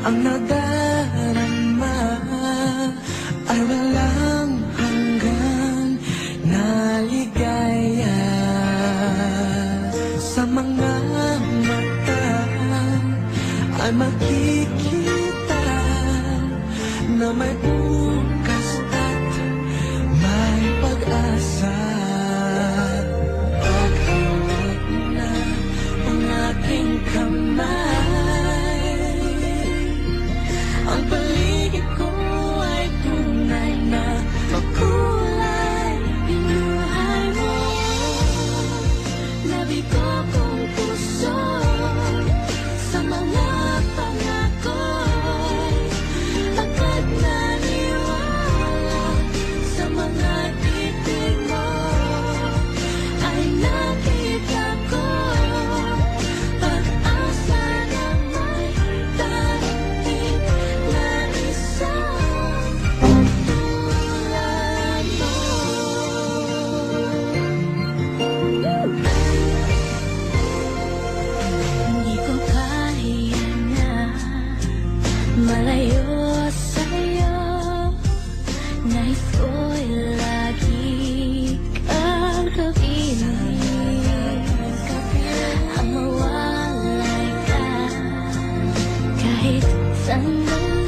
Ang nadarama ay walang hanggan na ligaya. Sa mga mata ay makikita na may bukas at may pag-asa. Paghawak na ang aking kamay, ang paligid ko ay tunay na makulay. Binuhay mo nabigo kong puso sa mga pangako. Agad naniwala sa mga titig mo, ay nakita ko pag-asa na may darating na isang tulad mo. Hindi ko kaya na malayo sa'yo, nais ko'y lagi kang kapiling. Ang mawalay ka kahit sandali.